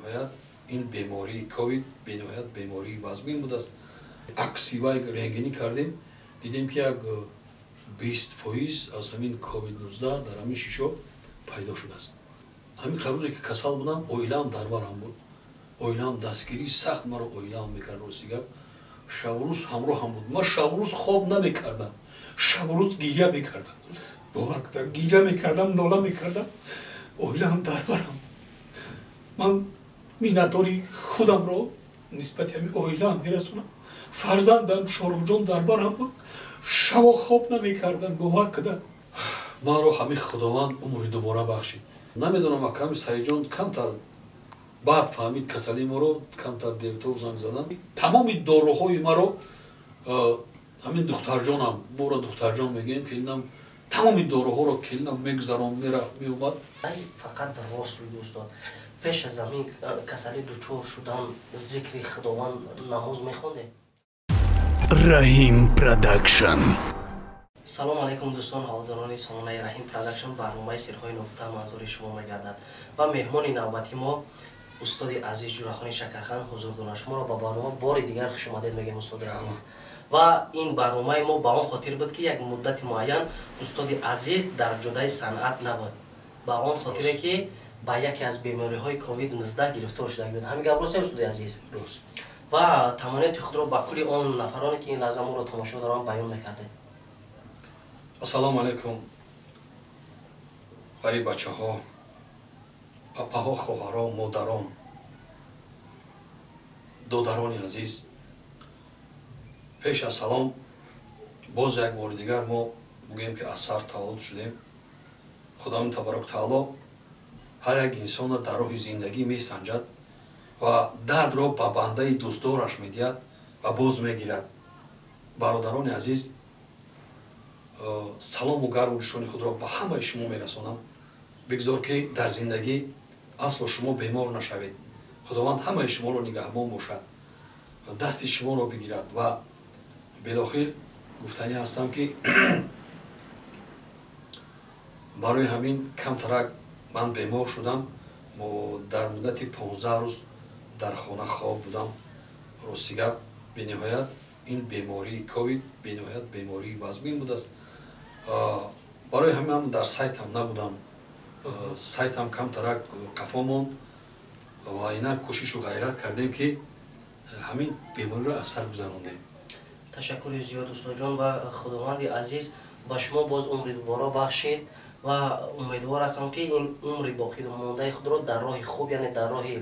бениҳоят ин бемории ковид бениҳоят бемории вазмин будааст. аксивай рентгенӣ кардем, дидем ки як 20% аз ҳамин ковид-19 дар ҳамин шишо пайдо шудааст. ҳамин қарӯзе ки касал будам, оилаам дар барам буд. оилаам дастгирии сахт маро оилаам мекард. рости гап шабрӯз ҳамроҳам буд. ман шабрӯз хоб намекардам, шабрӯз гиря мекардам. бовар кунед, гиря мекардам, нола мекардам. оилаам дар барам. ман миннатдори худамро нисбати ҳамин оилаам мерасонам. фарзандам шоруҷон дар барам буд. шаво хоб намекардам. бовар кунед. маро ҳамин худованд умри дубора бахшид. намедонам аками саидҷон камтар баъд фаҳмид касалии моро, камтар дертор занг задан. тамоми доруҳои маро ҳамин духтарҷонам, бора духтарҷон мегӯем, келинам тамоми доруҳоро келинам мегзарон, мерафт, меомад. фақат рост мегӯ устод, пеш аз ҳамин касалӣ дучор шудан зикри худованд намоз мехонде? Rahim Production. салом алайкум дӯстон, ҳаводорони сомонаи Rahim Production. барномаи сирҳои нофта манзури шумо мегардад ва меҳмони навбати мо устоди азиз ҷурахони Шакархан ҳузур дорад. шуморо ба барнома бори дигар хушомадед мегӯем устоди азиз. ва ин барномаи мо ба он хотир буд ки як муддати муайян устоди азиз дар ҷодаи санъат набуд, ба он хотире ки ба яке аз бемориҳои ковид-19 гирифтор шуда буд. ҳамин гап рост устоди азиз? Рост. ва тамониёти худро ба кулли он нафароне ки ин лаҳза моро тамошо доранд баён мекардед. ассалому алайкум ғариб бачаҳо, апаҳо, хоҳаро, модарон, додарони азиз. пеш аз салом боз як бори дигар мо бигӯем ки аз сар таваллуд шудем. худованд табарак таъло ҳар як инсонро дар роҳи зиндагӣ месанҷад ва дардро ба бандаи дӯстдораш медиҳад ва боз мегирад. бародарони азиз, салому гарму нишони худро ба ҳамаи шумо мерасонам. бигзор ки дар зиндагӣ асло шумо бемор нашавед. худованд ҳамаи шуморо нигаҳбон бошад, дасти шуморо бигирад. ва белохир гуфтанӣ ҳастам ки барои ҳамин камтарак ман бемор шудам. дар муддати 15 рӯз дар хона хоб будам. рости гап бениҳоят ин бемории ковид бениҳоят бемории вазмин будааст. барои ҳамин дар сайтам набудам. сайтам камтарак қафо монд ва инак кӯшишу ғайрат кардем ки ҳамин бемориро аз сар гузарондем. ташаккури зиёд устодҷон ва худованди азиз ба шумо боз умри дубора бахшид ва умедвор ҳастам ки ин умри боқимондаи худро дар роҳи хуб, яъне дар роҳи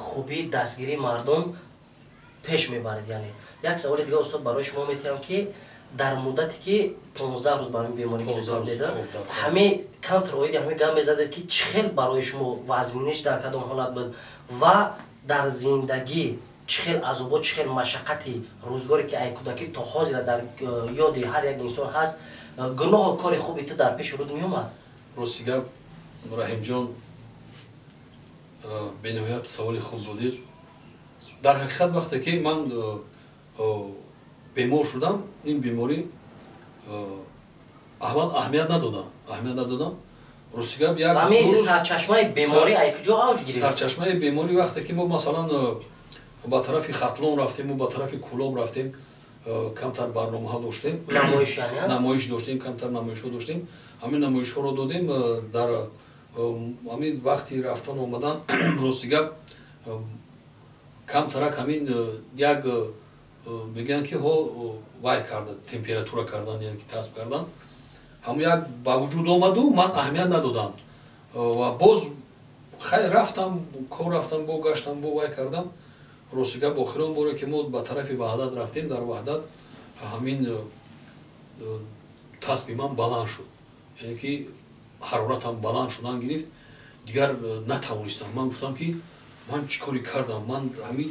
хубӣ дастгирии мардум пеш мебаред. Яъне як саволи дигар устод барои шумо метиҳам ки дар муддате ки 15 рӯз ба ҳамин беморӣ гирифтор ҳамин камтар оиди ҳамин гап мезадед ки чӣ хел барои шумо вазминиш дар кадом ҳолат буд ва дар зиндагӣ чӣ хел азобот, чӣ хел машаққати рӯзгоре ки ай кӯдакӣ то ҳозира дар ёди ҳар як инсон ҳаст, гуноҳу кори хуби ту дар пеши руд меомад? рости гап раҳимҷон, бениҳоят саволи хуб будед. дар ҳақиқат вақте ки ман бемор шудам, ин беморӣ аввал аҳамият надодам. рости гап як сарчашмаи беморӣ ай куҷо авҷ гирифт? сарчашмаи беморӣ вақте ки мо масалан ба тарафи хатлон рафтем, мо ба тарафи кӯлоб рафтем, камтар барномаҳо доштем, намоиш доштем, камтар намоишҳо доштем. ҳамин намоишҳоро додем. дар ҳамин вақти рафтан омадан рости гап камтарак ҳамин як мегӯянд ки вай карда, температура кардан, яъне ки касб кардан, ҳамн як ба вуҷуд омаду ман аҳамият надодам ва боз хайр рафтам, кор рафтам, богаштам, бо вай кардам. рости гап охирон боре ки мо ба тарафи ваҳдат рафтем, дар ваҳдат ҳамин тасби ман баланд шуд, яъне ки ҳароратам баланд шудан гирифт. дигар натавонистам. ман гуфтам ки ман чӣ коре кардам, ман ҳамин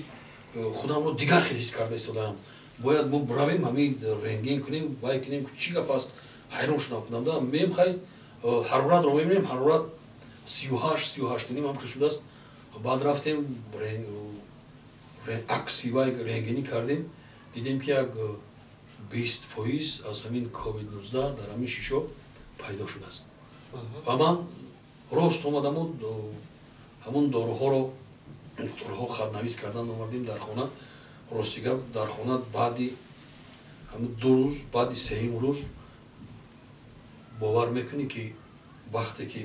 худамро дигар хел ҳис карда истодаам. бояд мо равем ҳамин рентген кунем, вай кунем, чӣ гап аст. ҳайрон шудам. кудамда мем хай ҳароратро мебинем, ҳарорат 38-38 ҳам ки шудааст. баъд рафтем аксивай рентгенӣ кардем, дидем ки як 20% аз ҳамин ковид-19 дар ҳамин шишо пайдо шудааст. ва ман рост омадам ҳамун доруҳоро духтурҳо хатнавис кардан овардем дар хона. рости гап дар хона баъди ҳамин 2 рӯз баъди 3-ум рӯз бовар мекунӣ ки вақте ки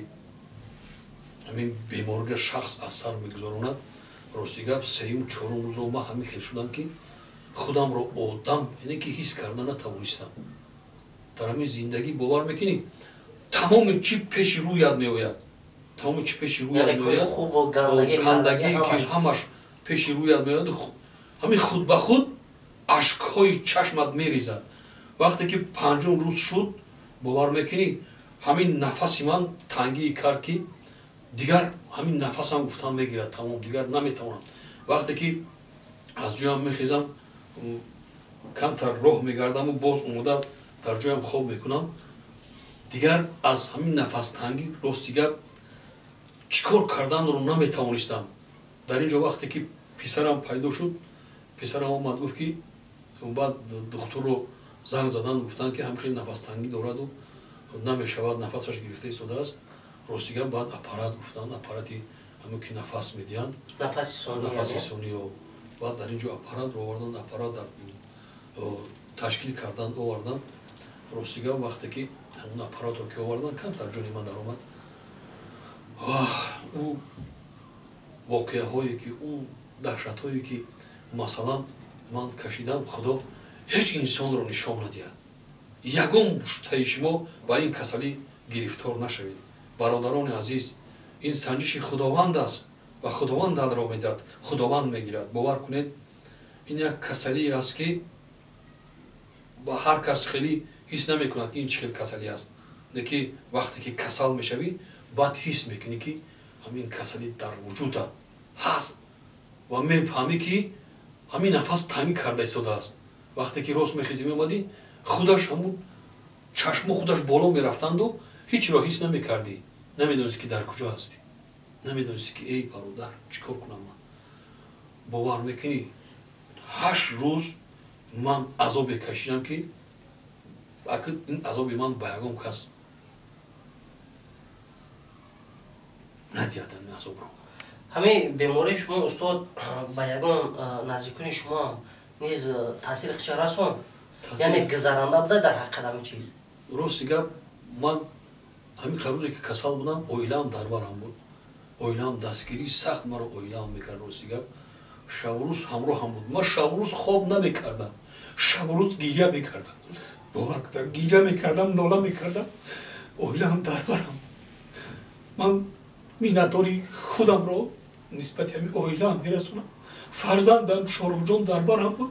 ҳамин бемориро шахс аз сар мегузаронад, рости гап 3-ум 4-ум рӯзро ман ҳамин хел шудам ки худамро одам яъне ки ҳис карда натавонистам. дар ҳамин зиндагӣ бовар мекунӣ тамоми чӣ пеши рӯяд меояд, тамоми чӣ пеши рӯяд меояд, гандагӣ ки ҳамаш пеши рӯяд меояд, ҳамин худ ба худ ашкҳои чашмат мерезад. вақте ки 5-ум рӯз шуд, бовар мекунӣ ҳамин нафаси ман тангии кард ки дигар ҳамин нафасам гуфтан мегирад, тамом дигар наметавонам. вақте ки аз ҷоям мехезам, камтар роҳ мегардаму боз омода дар ҷоям хоб мекунам, дигар аз ҳамин нафастангӣ рости гап чӣ кор карданро наметавонистам. дар ин ҷо вақте ки писарам пайдо шуд, писарам омад гуфт ки баъд духтурро занг задан, гуфтанд ки ҳамин нафастангӣ дораду намешавад, нафасаш гирифта истодааст. рости гап баъд аппарат гуфтанд, аппарати ҳамин ки нафас медиҳанд, нафаси сонӣ. баъд дар ин ҷо аппаратро овардан, аппарат дар ташкил кардан овардан. рости гап вақте ки ҳамин аппаратро ки овардан, камтар ҷони ман даромад. ӯ воқеаҳое ки ӯ даҳшатҳое ки масалан ман кашидам, худо ҳеҷ инсонро нишон надиҳад. ягон муштаи шумо ба ин касалӣ гирифтор нашавед. бародарони азиз, ин санҷиши худованд аст ва худованд дардро медиҳад, худованд мегирад. бовар кунед, ин як касалие аст ки ба ҳар кас хеле ҳис намекунад ки ин чӣ хел касалӣ аст. леки вақте ки касал мешавӣ, баъд ҳис мекунӣ ки ҳамин касалӣ дар вуҷудат ҳаст ва мефаҳмӣ ки ҳамин нафас тангӣ карда истодааст. вақте ки рост мехезӣ меомадӣ, худаш ҳамун чашмо худаш боло мерафтанду ҳичро ҳис намекардӣ, намедонистӣ ки дар куҷо ҳастӣ, намедонистӣ ки эй бародар чӣ кор кунам ман. бовар мекунӣ 8 рӯз ман азобе кашидам ки акид ин азоби ман ба ягон кас надиҳад. ин азобро ҳамин бемории шумо устод ба ягон наздикони шумо ҳам низ таъсири хича расон, яъне гузаранда буда дар ҳаққи ҳамин чиз? рости гап ман ҳамин рӯзе ки касал будам, оилаам дар барам буд. оилаам дастгирии сахт маро оилаам мекард. рости гап шабу рӯз ҳамроҳам буд. ман шабу рӯз хоб намекардам, шабу рӯз гирья мекардам. бовар кунед, гирья мекардам, нола мекардам, оилаам дар барам. ман миннатдори худамро нисбати ҳамин оилаам мерасонам. фарзандам Шоруҷон дар барам буд,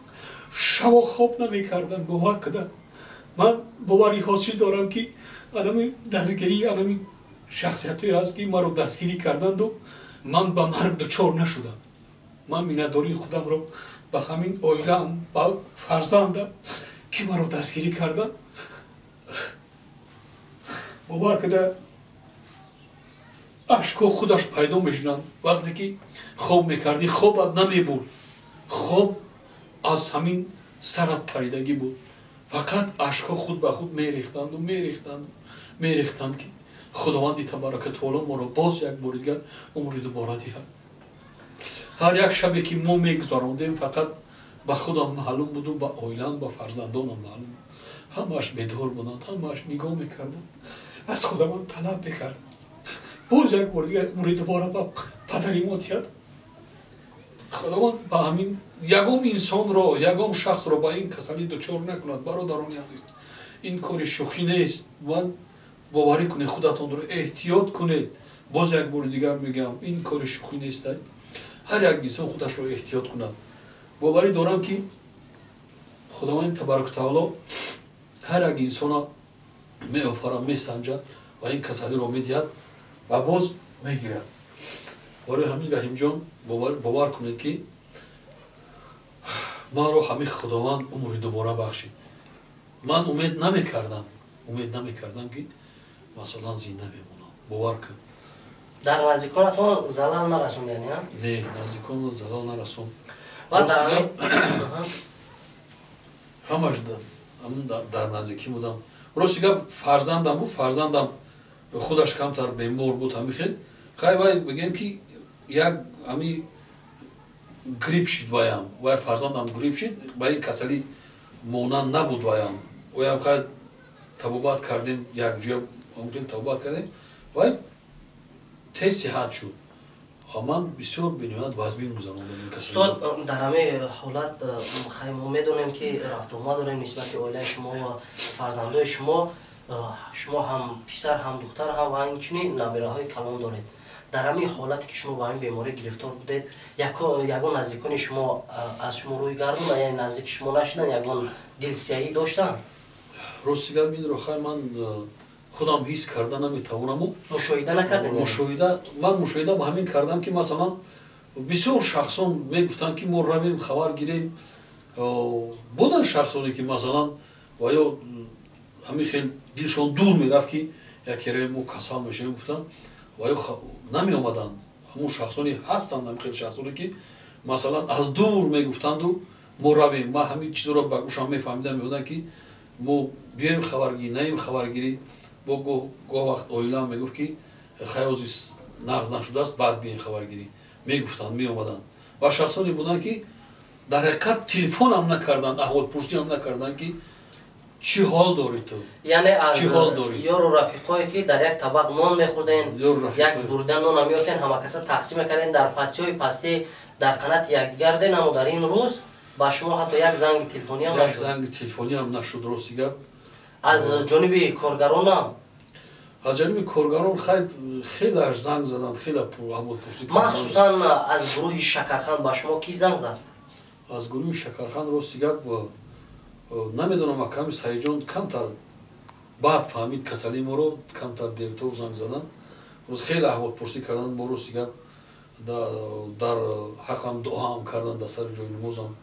шабо хоб намекардам. бовар кунед, ман боварӣ ҳосил дорам ки анами дастгирӣ, анами шахсиятое аст ки маро дастгирӣ карданду ман ба марг дучор нашудам. ман миннатдории худамро ба ҳамин оилаам, ба фарзандам ки маро дастгирӣ карданд, бовар кунед, ашко худаш пайдо мешуданд. вақте ки хоб мекардӣ, хобат намебурд, хоб аз ҳамин сарат паридагӣ буд. фақат ашко худ ба худ мерехтанду мерехтанду мерехтанд ки худованди табаракатаоло моро боз як бори дигар умри дубора диҳад. ҳар як шабе ки мо мегузарондем фақат ба худам маълум буду, ба оилаам, ба фарзандонам маълум буд. ҳамааш бедор буданд, ҳамааш нигоҳ мекарданд, аз худаман талаб мекарданд боз як бори дигар умри дубора ба падари мо диҳад. худованд ба ҳамин ягон инсонро, ягон шахсро ба ин касалӣ дучор накунад. бародарони азиз, ин кори шӯхӣ нест. ман боварӣ кунед, худатонро эҳтиёт кунед. боз як бори дигар мегӯям, ин кори шӯхӣ нестай. ҳар як инсон худашро эҳтиёт кунад. боварӣ дорам ки худованди табаракутаоло ҳар як инсона меофарад, месанҷад ва ин касалиро медиҳад ва боз мегирад. бори ҳамин раҳимҷон бовар кунед ки манро ҳамин худованд умри дубора бахшид. ман умед намекардам ки масалан зинда мемонам. бовар кун. дар наздиконатон залал нарасонд? яъне не, наздиконро залал нарасон. ҳамаш дар наздикӣ будам. рости гап фарзандам буд, фарзандам худаш камтар бемор буд. ҳамин хел хай вай бигем ки як ҳамин грип шид ваям вай фарзандам грип шид ба ин касали монанд набуд ваям оям хай табобат кардем якҷоя мумкин табобат кардем вай тез сиҳат шуд ман бисёр бениҳоят вазбин гузарондам ин касали устод дар ҳамаи ҳолат хай мо медонем ки рафтуомад дорем нисбати оилаи шумо ва фарзандои шумо ҳам писар ҳам духтар ҳам ва инчунин набираҳои калон доред дар ҳамаи ҳолате ки шумо ба ин беморӣ гирифтор будед ягон наздикони шумо аз шумо рӯй гардонад яъне наздики шумо нашуданд ягон дилсиягӣ доштанд рости гап инро хай ман худам ҳис карда наметавонаму мушоҳида накардем ман мушоҳида ба ҳамин кардам ки масалан бисёр шахсон мегуфтанд ки мо равем хабар гирем буданд шахсоне ки масалан ва ё ҳамин хел дилшон дур мерафт ки якере мо касал мешавем гуфтанд ва ё намеомаданд ҳамун шахсоне ҳастанд ҳамин хел шахсоне ки масалан аз дур мегуфтанду мо равем ман ҳамин чизро ба гӯшам мефаҳмидам меодам ки мо биёем хабаргирӣ наем хабаргирӣ бо гоҳ вақт оилаам мегуфт ки хаёзи нағз нашудааст баъд биёем хабаргирӣ мегуфтанд меомаданд ва шахсоне буданд ки дар ҳақиқат телефонам накарданд аҳволпурсиам накарданд ки чӣ ҳол дорӣ ту яъне аз чӣ ҳол дорӣ ёру рафиқое ки дар як табақ нон мехӯрден як бурда нон меёфтен ҳамакаса тақсим мекарден дар пастиҳои пастӣ дар қанати якдигар ден аммо дар ин рӯз ба шумо ҳатто як занги телефониам як занги телефониам нашуд рости гап аз ҷониби коргаронам аз ҷониби коргарон хелеаш занг заданд хеле аҳволпурсӣ махсусан аз гурӯҳи шакархан ба шумо ки занг зад аз гурӯҳи шакархан рости гап намедонам аками саиҷон камтар баъд фаҳмид касалии моро камтар дертоқ занг заданд роз хеле аҳволпурсӣ карданд мо рости гап дар ҳақам дуоам карданд дар сари ҷои намозам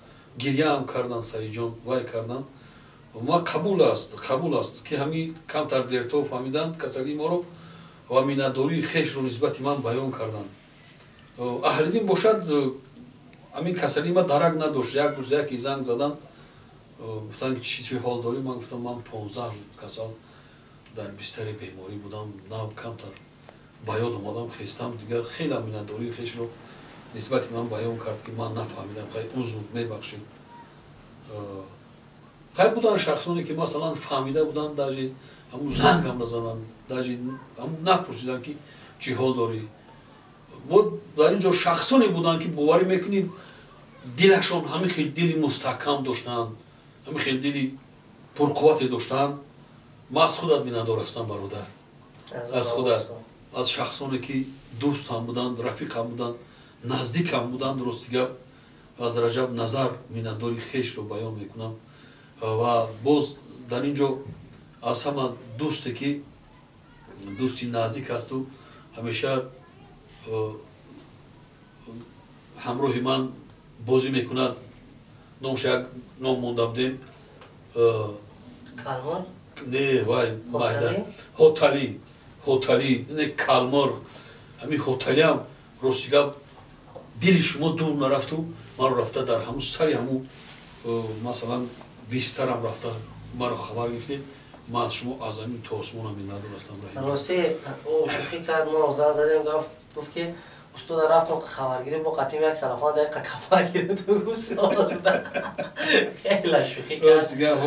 гирьяам карданд саиҷон вай карданд ма қабул аст ки ҳамин камтар дертоқ фаҳмиданд касалии моро ва миннатдории хешро нисбати ман баён карданд аҳлидин бошад ҳамин касалии ма дарак надошт як рӯз яке занг заданд гуфтанд чӣ ҳол дорӣ ман гуфтам ман 15 рӯз касал дар бистари беморӣ будам нав камтар ба ёд омадам хестам дигар хеле миннатдории хешро нисбати ман баён кард ки ман нафаҳмидам хай узр мебахшед хай буданд шахсоне ки масалан фаҳмида буданд даже ҳамун зангам назаданд даже напурсиданд ки чӣ ҳол дорӣ мо дар ин ҷо шахсоне буданд ки боварӣ мекунед дилашон ҳамин хел дили мустаҳкам доштанд ҳамин хел дили пурқуввате доштанд ман аз худат миннатдор ҳастам бародар аз худат аз шахсоне ки дӯстам буданд рафиқам буданд наздикам буданд рости гап аз раҷаб назар миннатдори хешро баён мекунам ва боз дар ин ҷо аз ҳама дӯсте ки дӯсти наздик ҳасту ҳамеша ҳамроҳи ман бозӣ мекунад номш як ном монда будем не вай майда ҳоталӣ не калмор ҳамин ҳоталиам рости гап дили шумо дур нарафту маро рафта дар ҳамун сари ҳамун масалан бистарам рафта маро хабар гирифтед ман аз шумо аз замин то осмонам миннатдор ҳастам росте шӯхӣ кард мо занг задем гуфт ки устода рафтам хабаргирӣ бо қатим як салафон дақиқа кафар гирифту хеле шӯхӣ кард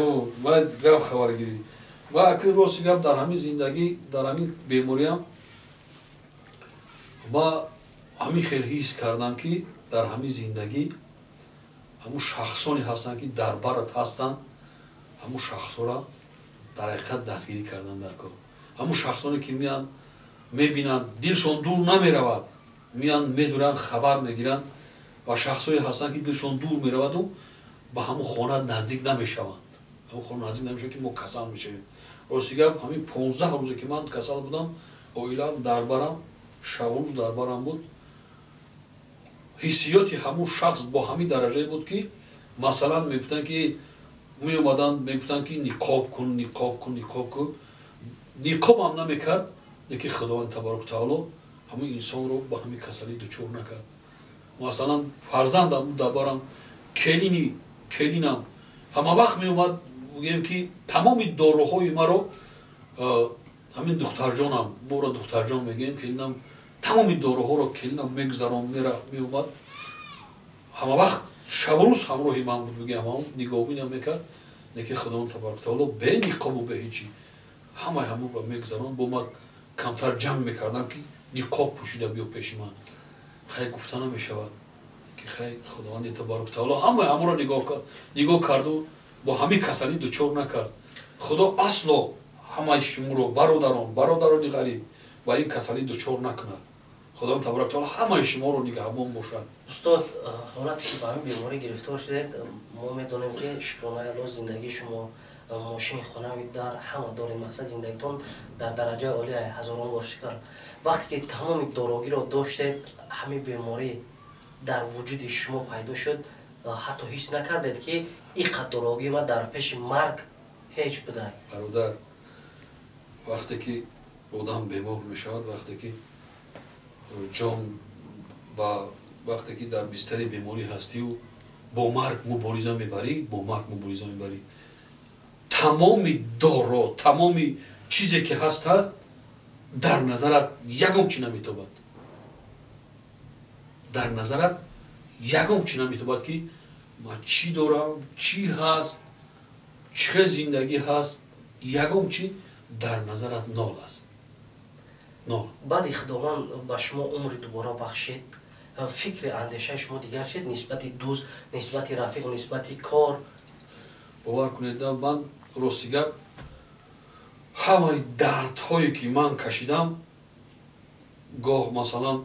бояд гап хабаргирӣ ва аки рости гап дар ҳамин зиндагӣ дар ҳамин бемориам ма ҳамин хел ҳис кардам ки дар ҳамин зиндагӣ ҳамун шахсоне ҳастанд ки дар барат ҳастанд ҳамун шахсора дар ҳақиқат дастгирӣ кардан дар кор ҳамун шахсоне ки меянд мебинанд дилшон дур намеравад меянд медуранд хабар мегиранд ва шахсое ҳастанд ки дилшон дур мераваду ба ҳамун хона наздик намешаванд ҳамун хона наздик намешаванд ки мо касал мешавем рости гап ҳамин 15 рӯзе ки ман касал будам оилаам дар барам шабрӯз дар барам буд ҳиссиёти ҳамун шахс бо ҳамин дараҷае буд ки масалан мегуфтанд ки меомаданд мегуфтанд ки ниқоб кун ниқобам намекард леки худованд табароку таоло ҳамин инсонро ба ҳамин касалӣ дучор накард масалан фарзандам буд дар барам келинам ҳама вақт меомад гӯем ки тамоми дороҳои маро ҳамин духтарҷонам моро духтарҷон мегӯем келинам тамоми дороҳоро келинам мегзарон мерафт меомад ҳама вақт шабрӯз ҳамроҳи ман буд, бигем нигоҳбинам мекард, неки худованд табарак таоло бе ниқобу бе ҳечи ҳамаи ҳамаро мегузаронд. бо ман камтар ҷамъ мекардам ки ниқоб пӯшида биё пеши ман. хай гуфта намешавад ки хай худованди табарак таоло ҳамаи ҳамаро нигоҳ карду бо ҳамин касалӣ дучор накард. худо асло ҳамаи шуморо бародарони ғариб ба ин касалӣ дучор накунад. خداوند تبارک تعالی همه شما رو نگهبان باشد. استاد حالتی که به همین بیماری گرفتار شدید ما میدونیم که شکرانه الله زندگی شما ماشین خانه در همه دارید، مقصد زندگیتون در درجه عالی هزاران بار شکر. وقتی که تمام داروگی را داشتید همین بیماری در وجود شما پیدا شد حتی حس نکردید که این داروگی ما در پیش مرگ هیچ بده؟ برادر وقتی که آدم بیمار میشود، وقتی که جان با وقتی که در بستر بیماری هستی و با مرگ مبارزه میبری، تمام دارو، تمام چیزی که هست در نظرت یگم چی نمیتوبد، در نظرت یگم چی نمیتوبد که ما چی دارم، چی هست، چه زندگی هست، یگم چی در نظرت نال است. بعد خداوند به شما عمر دوباره بخشید، فکر اندیشه شما دیگر شد نسبت دوست، نسبت رفیق، نسبت کار؟ باور کنید من راستیگر همه دردهایی که من کشیدم گاه مثلا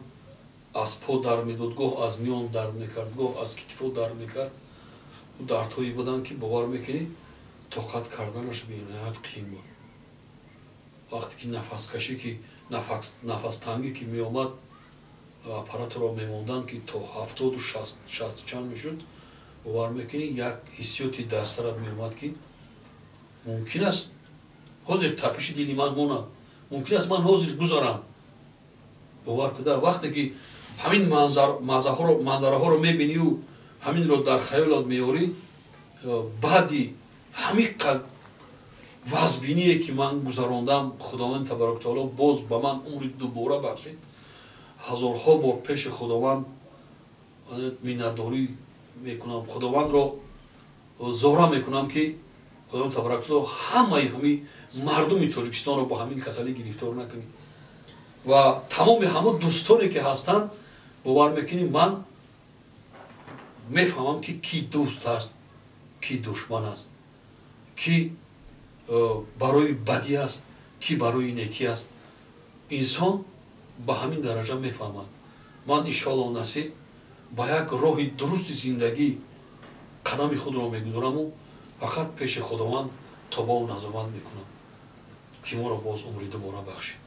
از پا در میداد، گاه از میان درد میکرد، گاه از کتفو درد میکرد. و دردهایی بودن که باور میکنی طاقت کردنش به نهایت قیم بود. وقتی که نفس کشی که نفس تنگی که می آمد اپارات را میموندن که تا 70 و 60 چند میشد، باور میکنی یک حسیاتی در سرت می آمد که ممکن است حاضر تپش دلی من ماند، ممکن است من حاضر گذارم. باور کنید وقتی که همین منظره ها رو میبینی و همین رو در خیالات میاری، بعدی همین وزبینیه که من گذراندم خداوند تبارک تعالی باز به من عمر دوباره بخشید. هزارها بار پیش خداوند مینداری میکنم، خداوند را زارا میکنم که خداوند تبارک تعالی همه مردم تاجیکستان رو با همین کسلی گرفتار نکنید و تمام همه دوستانی که هستند باور میکنیم من میفهمم که کی دوست است، کی دشمن است، کی برای بدی است، کی برای نیکی است. انسان به همین درجه میفهمد. من انشاءالله نصیب با یک راه درست زندگی قدم خود را میگذارم و فقط پیش خداوند توبه و نظامت میکنم که ما را باز عمر دوباره بخشید.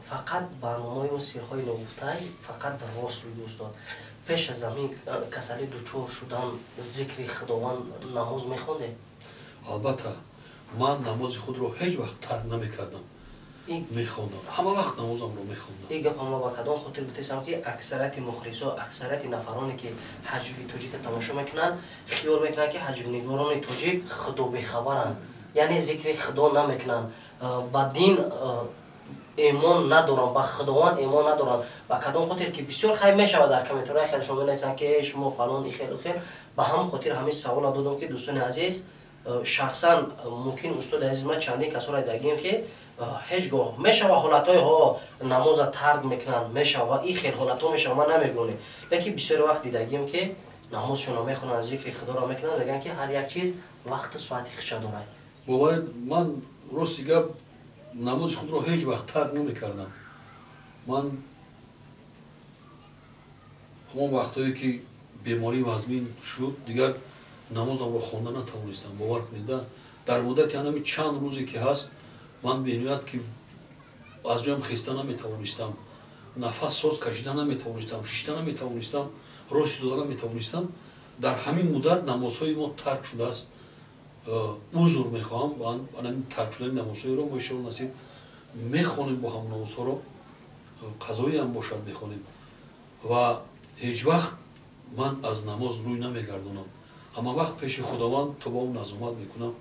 فقط برنامه و سیرهای نگفته‌ای فقط راست بگو استاد. پیش از همین کسلی دچار شدن ذکر خداوند نماز میخونده؟ البته من نماز خود رو هیچ وقت ترک نمیکردم، میخوندم، همه وقت نمازم رو میخوندم. این گپ ما با کدام خاطر بتیسم که اکثریت مخلصا، اکثریت نفرانی که حجوی توجیک تماشا میکنن خیال میکنن که حجوینگاران توجیک خدا بخبرن، یعنی ذکر خدا نمیکنن، با دین ایمان ندارن، با خداوند ایمان ندارن. و کدام خاطر که بسیار خیلی میشود در کامنت‌های خیلی شما می‌نویسن که شما فلان خیر به همون خاطر همین سوال دادم که دوستان عزیز شخصا ممکن استاد عزیز ما چندی کسا را دیدیم که هیچگاه میشه و حالتهای ها نماز ترک میکنن، میشه و این خیلی حالت ها میشه ما نمیگونه، لیکن بسیار وقت دیدیم که نمازشون را میخونن، ذکر خدا را میکنن، میگن که هر یک چیز وقت ساعت خودش داره. باور من راستیگه نماز خود را هیچ وقت ترک نمیکردم. من همون وقتایی که بیماری وزمین شد دیگر نمازم رو خوندن نتوانستم. باور کنید در مدت یعنی چند روزی که هست من بینویت که از جایم خسته نمیتوانستم، نفس ساز کشیدن نمیتوانستم، شیشتن نمیتوانستم، راه دادن نمیتوانستم. در همین مدت نمازهای ما ترک شده است. عذر میخواهم و من ترک شدن نمازهای رو انشاءالله نصیب میخوانیم، با هم نمازها رو قضایی هم باشد میخوانیم و هیچ وقت من از نماز روی نمیگردونم. اما وقت پیش خداوند توبه و نظامت میکنم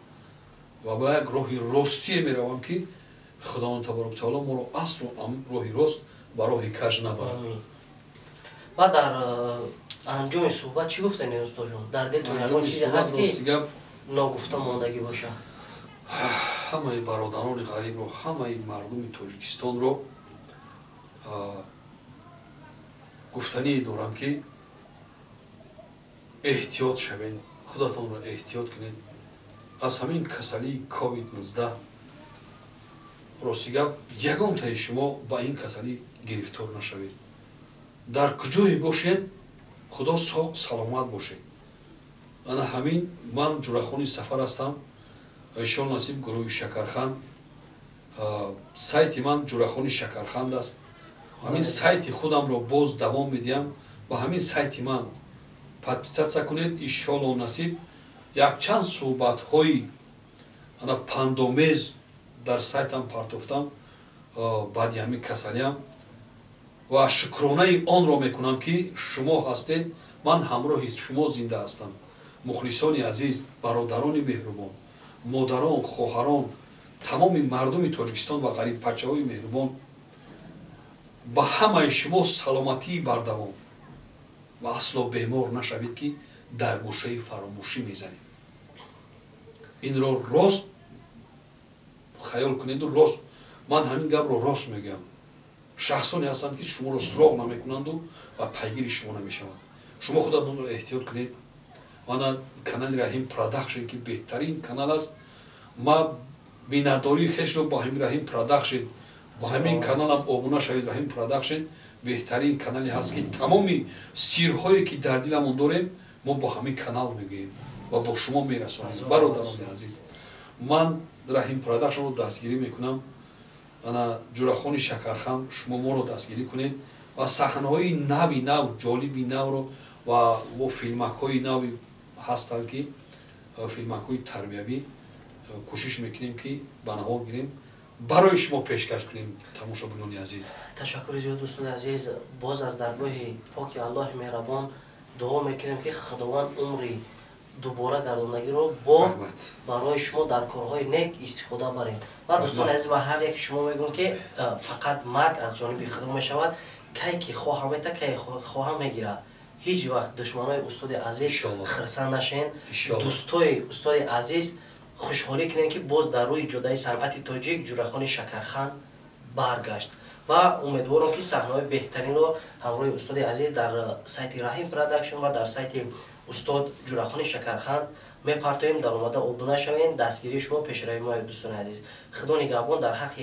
و با یک راهی راستی میروم که خداوند تبارک تعالی ما رو اصل راهی راست و راهی کج نبرد. و در анҷоми суҳбат чӣ гуфтани устоҷон? Дар дилтон ягон анҷоми чизе суҳбат ҳаст ки рости гап ногуфта мондагӣ бошад? ҳамаи бародарони ғарибро, ҳамаи мардуми Тоҷикистонро гуфтанӣ дорам ки эҳтиёт шавед, худатонро эҳтиёт кунед аз ҳамин касалии COVID-19. рости гап ягонтаи шумо ба ин касалӣ гирифтор нашавед. дар куҷое бошед, худо соғ саломат бошед. ана ҳамин ман ҷурахони сафар ҳастам, ишон насиб гурӯҳи Шакарханд, сайти ман ҷурахони Шакарханд аст. ҳамин сайти худамро боз давом медиҳам. ба ҳамин сайти ман подписатсия кунед. иншоаллоҳ насиб якчанд суҳбатҳои ана пандомез дар сайтам партофтам баъди ҳамин касалиам ва шукронаи онро мекунам ки шумо ҳастед. ман ҳамроҳи шумо зинда ҳастам. мухлисони азиз, бародарони меҳрубон, модарон, хоҳарон, тамоми мардуми Тоҷикистон ва ғарибпарчаҳои меҳрубон, ба ҳамаи шумо саломатии бардавом ва асло бемор нашавед ки дар гӯшаи фаромӯшӣ мезанед. инро рост хаёл кунеду рост. ман ҳамин гапро рост мегӯям. шахсоне ҳастанд ки шуморо суроғ намекунанду ва пайгири шумо намешаванд. шумо худатонро эҳтиёт кунед. мана канали Раҳим Продакшн ки беҳтарин канал аст. ма миннатдории хешро ба ҳамин Раҳим Продакшн, ба ҳамин каналам обуна шавед. Раҳим Продакшн беҳтарин канале ҳаст ки тамоми сирҳое ки дар диламон дорем мо бо ҳамин канал мегӯем ва бо шумо мерасонем. бародарони азиз, ман Раҳим Продакшнро дастгирӣ мекунам. ана ҷурахони Шакарханд шумо моро дастгирӣ кунед ва саҳнаҳои нави нав, ҷолиби навро ва филмакҳои нави ҳастанд ки филмакҳои тарбиявӣ кӯшиш мекунем ки ба навод гирем, барои шумо пешкаш кунем. тамошобинони азиз, ташаккури зиёд дӯстони азиз. боз аз даргоҳи поки Аллоҳи меҳрабон дуо мекунем ки худованд умри дубора гардондагиро бо барои шумо дар корҳои нек истифода баред. ва дӯстони азиз, ва ҳар яке шумо мегӯм ки фақат марг аз ҷониби худо мешавад. кай ки хоҳам мета, кай хоҳам мегира. ҳеҷ вақт душманои устоди азиз хирсан нашен. дӯстои устоди азиз хушҳолӣ кунем ки боз дар рӯи ҷодаи санъати тоҷик ҷурахони Шакарханд баргашт. ва умедворам ки саҳнаҳои беҳтаринро ҳамроҳи устоди азиз дар сайти Раҳим Продакшн ва дар сайти устод ҷурахони Шакарханд мепартоем. дар омада обуна шавен. дастгирии шумо пешравии мо дӯстони азиз. худо нигаҳбон дар ҳаққи